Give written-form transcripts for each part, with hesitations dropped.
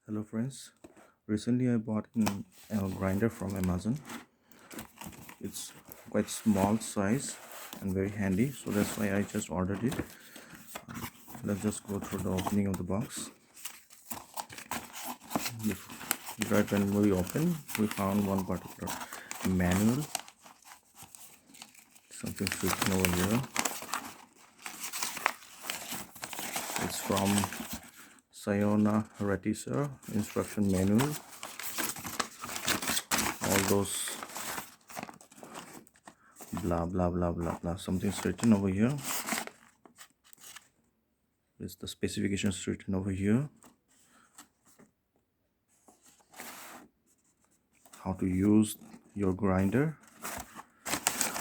Hello friends, recently I bought a grinder from Amazon. It's quite small size and very handy, so that's why I just ordered it. Let's just go through the opening of the box. Right when we open, we found one particular manual, something written over here. It's from Sayona Ratissier instruction manual. All those blah blah blah blah blah, something's written over here. It's the specifications written over here. How to use your grinder.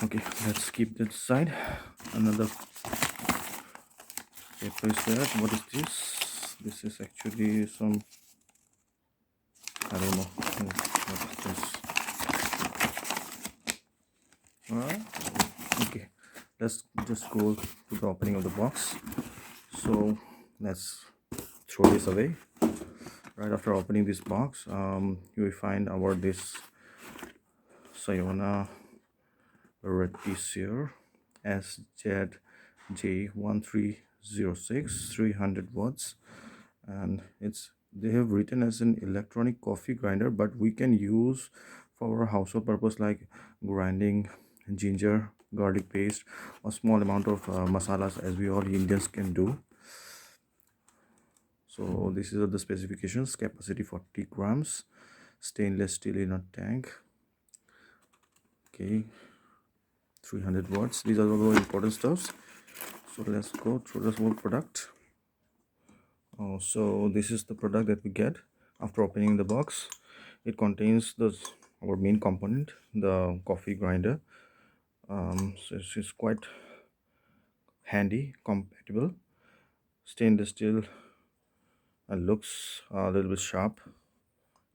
Okay, let's keep that aside. Another paper is there. What is this? This is actually some, I don't know what is this. Okay, let's just go to the opening of the box. So let's throw this away. Right after opening this box, you will find this Sayona Ratissier SZJ-1306 300 watts, and they have written as an electronic coffee grinder, but we can use for our household purpose like grinding ginger, garlic paste, or small amount of masalas, as we all Indians can do. So this is the specifications: capacity 40 grams, stainless steel in a tank. Okay, 300 watts. These are the important stuffs. So let's go through this whole product. So this is the product that we get after opening the box. It contains our main component, the coffee grinder. So it's quite handy, compatible, stainless steel, and looks a little bit sharp.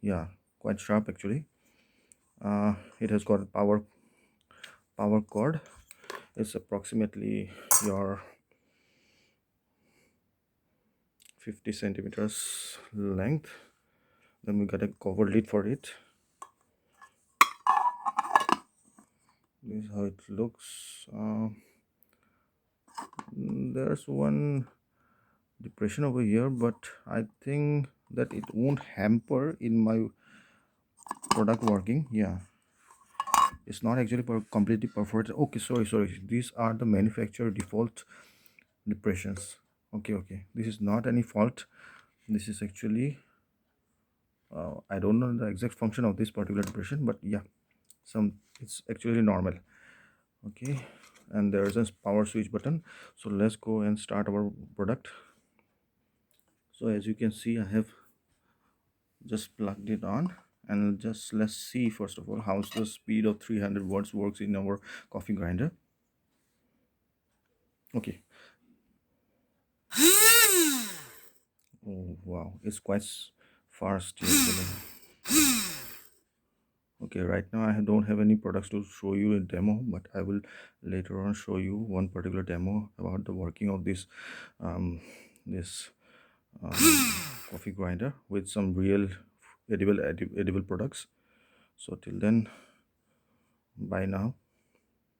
Yeah, quite sharp actually. It has got a power cord. It's approximately your 50 centimeters length. Then we got a cover lid for it. This is how it looks. There's one depression over here, but I think that it won't hamper in my product working. Yeah, it's not actually completely perforated. Okay, sorry, these are the manufacturer default depressions. Okay, this is not any fault. This is actually I don't know the exact function of this particular depression, but yeah, it's actually normal. Okay, and there's a power switch button. So let's go and start our product. So as you can see, I have just plugged it on, and let's see first of all how the speed of 300 watts works in our coffee grinder. Okay. Oh wow, it's quite fast actually. Okay, right now I don't have any products to show you a demo, but I will later on show you one particular demo about the working of this coffee grinder with some real edible products. So till then, bye now.